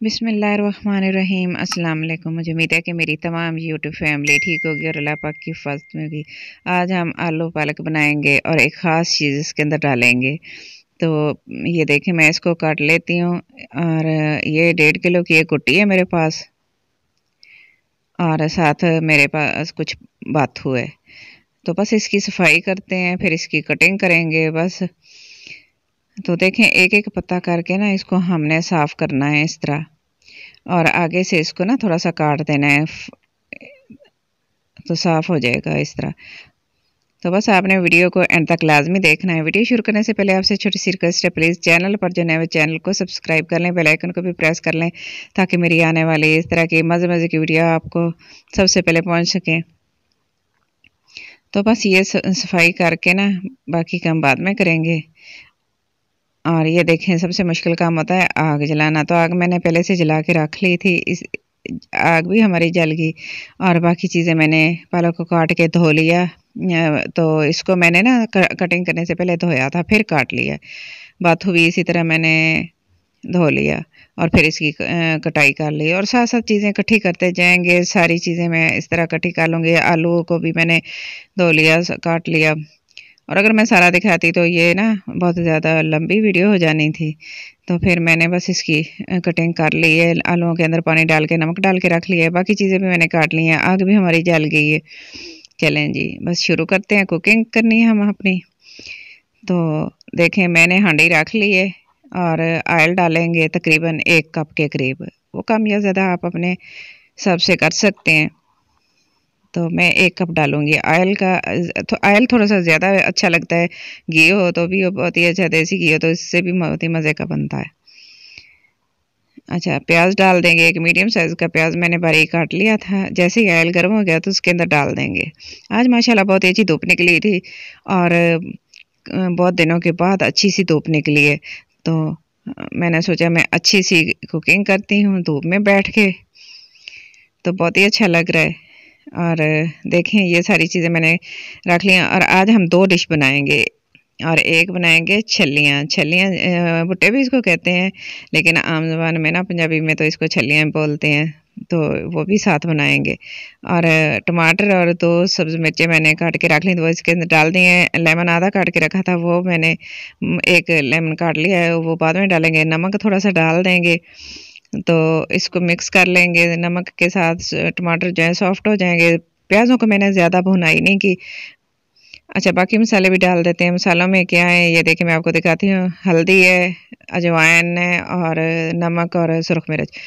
बिस्मिल्लाहिर्रहमानिर्रहीम। अस्सलाम वालेकुम। मुझे उम्मीद है कि मेरी तमाम यूट्यूब फैमिली ठीक होगी और अल्लाह पाक की हिफाज़त में होगी। आज हम आलू पालक बनाएंगे और एक ख़ास चीज़ इसके अंदर डालेंगे। तो ये देखें, मैं इसको काट लेती हूँ। और ये 1.5 किलो की एक कुट्टी है मेरे पास, और साथ मेरे पास कुछ बाथू है। तो बस इसकी सफाई करते हैं, फिर इसकी कटिंग करेंगे बस। तो देखें, एक एक पत्ता करके ना इसको हमने साफ़ करना है इस तरह, और आगे से इसको ना थोड़ा सा काट देना है तो साफ़ हो जाएगा इस तरह। तो बस आपने वीडियो को एंड तक लाजमी देखना है। वीडियो शुरू करने से पहले आपसे छोटी सी रिक्वेस्ट है, प्लीज़ चैनल पर जो नए चैनल को सब्सक्राइब कर लें, बेल आइकन को भी प्रेस कर लें, ताकि मेरी आने वाली इस तरह की मज़े मज़े की वीडियो आपको सबसे पहले पहुंच सके। तो बस ये सफाई करके ना बाकी काम बाद में करेंगे। और ये देखें, सबसे मुश्किल काम होता है आग जलाना। तो आग मैंने पहले से जला के रख ली थी, इस आग भी हमारी जल गई। और बाकी चीज़ें मैंने पालक को काट के धो लिया। तो इसको मैंने ना कटिंग करने से पहले धोया था, फिर काट लिया। बाथू भी इसी तरह मैंने धो लिया और फिर इसकी कटाई कर ली। और साथ साथ चीज़ें इकट्ठी करते जाएंगे, सारी चीज़ें मैं इस तरह इकट्ठी कर लूँगी। आलू को भी मैंने धो लिया, काट लिया। और अगर मैं सारा दिखाती तो ये ना बहुत ज़्यादा लंबी वीडियो हो जानी थी। तो फिर मैंने बस इसकी कटिंग कर ली है। आलूओं के अंदर पानी डाल के, नमक डाल के रख लिया है। बाकी चीज़ें भी मैंने काट ली हैं। आग भी हमारी जल गई है। चलें जी, बस शुरू करते हैं। कुकिंग करनी है हम अपनी। तो देखें, मैंने हांडी रख ली है और ऑयल डालेंगे तकरीबन 1 कप के करीब। वो कम या ज़्यादा आप अपने हिसाब से कर सकते हैं। तो मैं 1 कप डालूँगी ऑयल का। तो ऑयल थोड़ा सा ज़्यादा अच्छा लगता है। घी हो तो भी बहुत ही अच्छा, देसी घी हो तो इससे भी बहुत ही मज़े का बनता है। अच्छा, प्याज डाल देंगे। एक मीडियम साइज़ का प्याज मैंने बारीक काट लिया था। जैसे ही ऑयल गर्म हो गया तो उसके अंदर डाल देंगे। आज माशाल्लाह बहुत अच्छी धूप निकली थी, और बहुत दिनों के बाद अच्छी सी धूप निकली है। तो मैंने सोचा मैं अच्छी सी कुकिंग करती हूँ धूप में बैठ के, तो बहुत ही अच्छा लग रहा है। और देखें, ये सारी चीज़ें मैंने रख ली हैं। और आज हम 2 डिश बनाएंगे, और एक बनाएंगे छल्लियाँ। छल्लियाँ भुट्टे भी इसको कहते हैं, लेकिन आम ज़बान में ना पंजाबी में तो इसको छल्लियाँ बोलते हैं। तो वो भी साथ बनाएंगे। और टमाटर और 2 सब्ज़ मिर्चें मैंने काट के रख ली, तो वो इसके अंदर डाल दी हैं। लेमन आधा काट के रखा था, वो मैंने 1 लेमन काट लिया है, वो बाद में डालेंगे। नमक थोड़ा सा डाल देंगे। तो इसको मिक्स कर लेंगे नमक के साथ। टमाटर जो है सॉफ्ट हो जाएंगे। प्याज़ों को मैंने ज़्यादा भुनाई नहीं की। अच्छा, बाकी मसाले भी डाल देते हैं। मसालों में क्या है ये देखिए, मैं आपको दिखाती हूँ। हल्दी है, अजवाइन है, और नमक और सुरख मिर्च।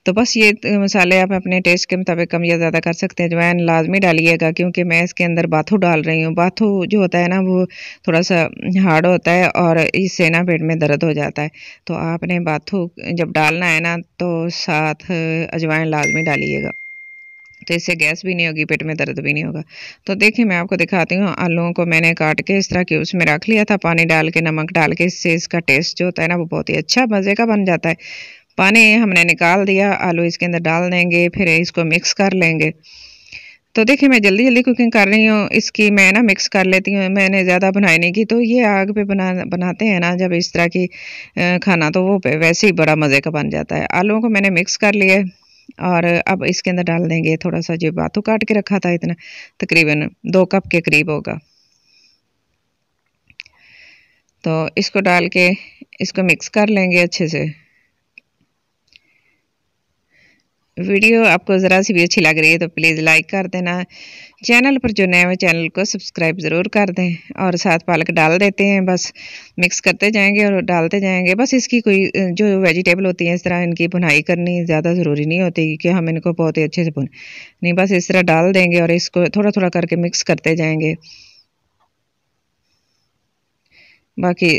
तो बस ये मसाले आप अपने टेस्ट के मुताबिक कम या ज़्यादा कर सकते हैं। अजवाइन लाजमी डालिएगा, क्योंकि मैं इसके अंदर बाथू डाल रही हूँ। बाथू जो होता है ना, वो थोड़ा सा हार्ड होता है और इससे ना पेट में दर्द हो जाता है। तो आपने बाथू जब डालना है ना, तो साथ अजवाइन लाजमी डालिएगा। तो इससे गैस भी नहीं होगी, पेट में दर्द भी नहीं होगा। तो देखिए, मैं आपको दिखाती हूँ। आलूओं को मैंने काट के इस तरह की उसमें रख लिया था, पानी डाल के, नमक डाल के। इससे इसका टेस्ट जो होता है ना, वो बहुत ही अच्छा मज़े का बन जाता है। पानी हमने निकाल दिया, आलू इसके अंदर डाल देंगे, फिर इसको मिक्स कर लेंगे। तो देखिए, मैं जल्दी जल्दी कुकिंग कर रही हूँ इसकी। मैं ना मिक्स कर लेती हूँ, मैंने ज़्यादा बनाई नहीं की। तो ये आग पे बनाते हैं ना जब इस तरह की खाना, तो वो वैसे ही बड़ा मज़े का बन जाता है। आलूओं को मैंने मिक्स कर लिया, और अब इसके अंदर डाल देंगे थोड़ा सा जो बाथू काट के रखा था, इतना तकरीबन 2 कप के करीब होगा। तो इसको डाल के इसको मिक्स कर लेंगे अच्छे से। वीडियो आपको ज़रा सी भी अच्छी लग रही है तो प्लीज़ लाइक कर देना। चैनल पर जो नए हैं चैनल को सब्सक्राइब ज़रूर कर दें। और साथ पालक डाल देते हैं, बस मिक्स करते जाएंगे और डालते जाएंगे। बस इसकी कोई जो वेजिटेबल होती है, इस तरह इनकी भुनाई करनी ज़्यादा ज़रूरी नहीं होती, क्योंकि हम इनको बहुत ही अच्छे से भुन नहीं, बस इस तरह डाल देंगे और इसको थोड़ा थोड़ा करके मिक्स करते जाएंगे। बाकी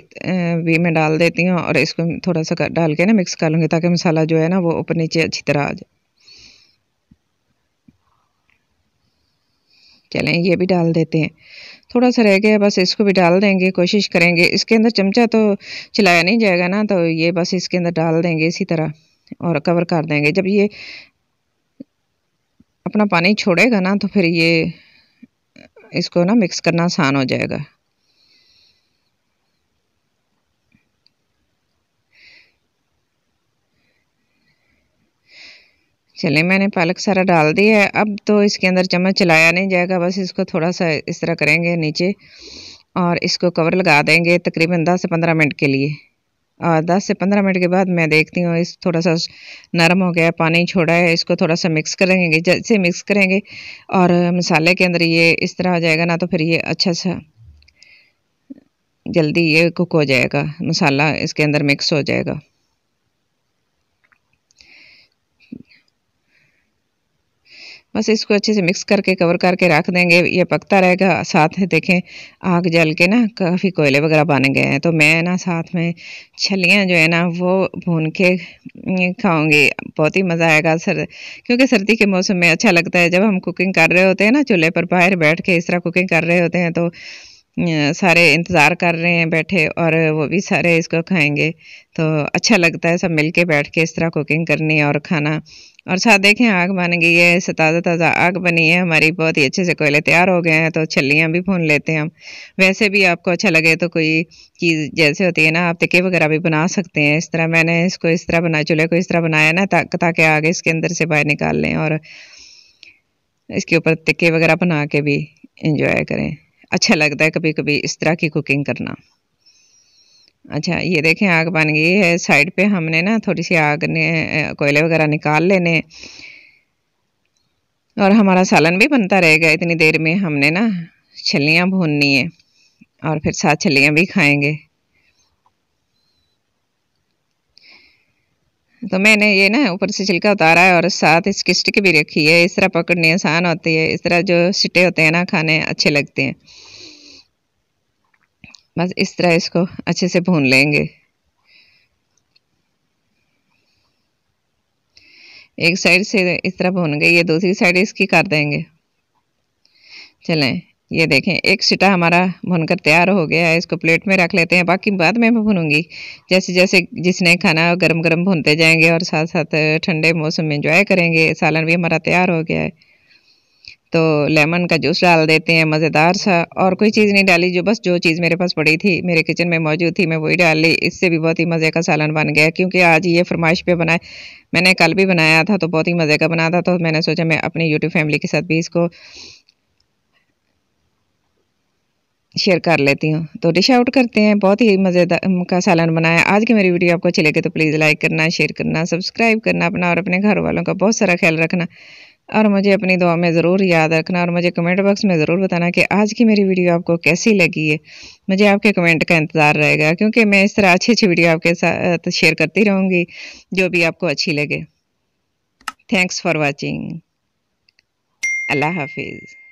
भी मैं डाल देती हूँ, और इसको थोड़ा सा डाल के ना मिक्स कर लूँगी, ताकि मसाला जो है ना वो ऊपर नीचे अच्छी तरह आ जाए। चलें, ये भी डाल देते हैं। थोड़ा सा रह गया, बस इसको भी डाल देंगे। कोशिश करेंगे, इसके अंदर चमचा तो चलाया नहीं जाएगा ना, तो ये बस इसके अंदर डाल देंगे इसी तरह, और कवर कर देंगे। जब ये अपना पानी छोड़ेगा ना, तो फिर ये इसको ना मिक्स करना आसान हो जाएगा। चलिए मैंने पालक सारा डाल दिया है। अब तो इसके अंदर चम्मच चलाया नहीं जाएगा, बस इसको थोड़ा सा इस तरह करेंगे नीचे और इसको कवर लगा देंगे तकरीबन 10 से 15 मिनट के लिए। और 10 से 15 मिनट के बाद मैं देखती हूँ इस थोड़ा सा नरम हो गया, पानी छोड़ा है, इसको थोड़ा सा मिक्स करेंगे। जैसे मिक्स करेंगे और मसाले के अंदर ये इस तरह हो जाएगा ना, तो फिर ये अच्छा सा जल्दी ये कुक हो जाएगा, मसाला इसके अंदर मिक्स हो जाएगा। बस इसको अच्छे से मिक्स करके कवर करके रख देंगे, ये पकता रहेगा। साथ में देखें आग जल के ना काफ़ी कोयले वगैरह बन गए हैं, तो मैं ना साथ में छलियाँ जो है ना वो भून के खाऊंगी, बहुत ही मज़ा आएगा। क्योंकि सर्दी के मौसम में अच्छा लगता है जब हम कुकिंग कर रहे होते हैं ना, चूल्हे पर बाहर बैठ के इस तरह कुकिंग कर रहे होते हैं, तो सारे इंतज़ार कर रहे हैं बैठे और वो भी सारे इसको खाएंगे, तो अच्छा लगता है सब मिलके बैठ के इस तरह कुकिंग करनी और खाना। और साथ देखें आग बन गई है, ताज़ा ताज़ा आग बनी है हमारी, बहुत ही अच्छे से कोयले तैयार हो गए हैं। तो छल्लियाँ भी भून लेते हैं हम। वैसे भी आपको अच्छा लगे तो कोई चीज़ जैसे होती है ना, आप टिक्के वगैरह भी बना सकते हैं इस तरह। मैंने इसको इस तरह बनाया, चूल्हे को इस तरह बनाया ना ताकि आगे इसके अंदर से बाहर निकाल लें और इसके ऊपर टिक्के वगैरह बना के भी इंजॉय करें। अच्छा लगता है कभी कभी इस तरह की कुकिंग करना। अच्छा ये देखें आग बन गई है, साइड पे हमने ना थोड़ी सी आग ने कोयले वगैरह निकाल लेने और हमारा सालन भी बनता रहेगा। इतनी देर में हमने ना छलियाँ भूननी है और फिर साथ छलियाँ भी खाएंगे। तो मैंने ये ना ऊपर से छिलका उतारा है और साथ इसकी स्टिक भी रखी है, इस तरह पकड़नी आसान होती है। इस तरह जो सिट्टे होते हैं ना खाने अच्छे लगते हैं। बस इस तरह इसको अच्छे से भून लेंगे। एक साइड से इस तरह भून गई, ये दूसरी साइड इसकी कर देंगे। चलें ये देखें एक सीटा हमारा भुनकर तैयार हो गया है, इसको प्लेट में रख लेते हैं। बाकी बाद में मैं भूनूंगी, जैसे जैसे जिसने खाना गरम गरम भूनते जाएंगे और साथ साथ ठंडे मौसम में एंजॉय करेंगे। सालन भी हमारा तैयार हो गया है, तो लेमन का जूस डाल देते हैं मज़ेदार सा। और कोई चीज़ नहीं डाली, जो बस जो चीज़ मेरे पास पड़ी थी, मेरे किचन में मौजूद थी, मैं वही डाल ली। इससे भी बहुत ही मज़े का सालन बन गया, क्योंकि आज ये फरमाइश पे बनाए। मैंने कल भी बनाया था तो बहुत ही मज़े का बना था, तो मैंने सोचा मैं अपनी यूट्यूब फैमिली के साथ भी इसको शेयर कर लेती हूँ। तो डिश आउट करते हैं। बहुत ही मज़ेदार का सालन बनाया। आज की मेरी वीडियो आपको अच्छी लगे तो प्लीज़ लाइक करना, शेयर करना, सब्सक्राइब करना अपना और अपने घर वालों का बहुत सारा ख्याल रखना और मुझे अपनी दुआ में ज़रूर याद रखना। और मुझे कमेंट बॉक्स में ज़रूर बताना कि आज की मेरी वीडियो आपको कैसी लगी है। मुझे आपके कमेंट का इंतज़ार रहेगा, क्योंकि मैं इस तरह अच्छी अच्छी वीडियो आपके साथ शेयर करती रहूँगी जो भी आपको अच्छी लगे। Thanks for watching. अल्लाह हाफिज़।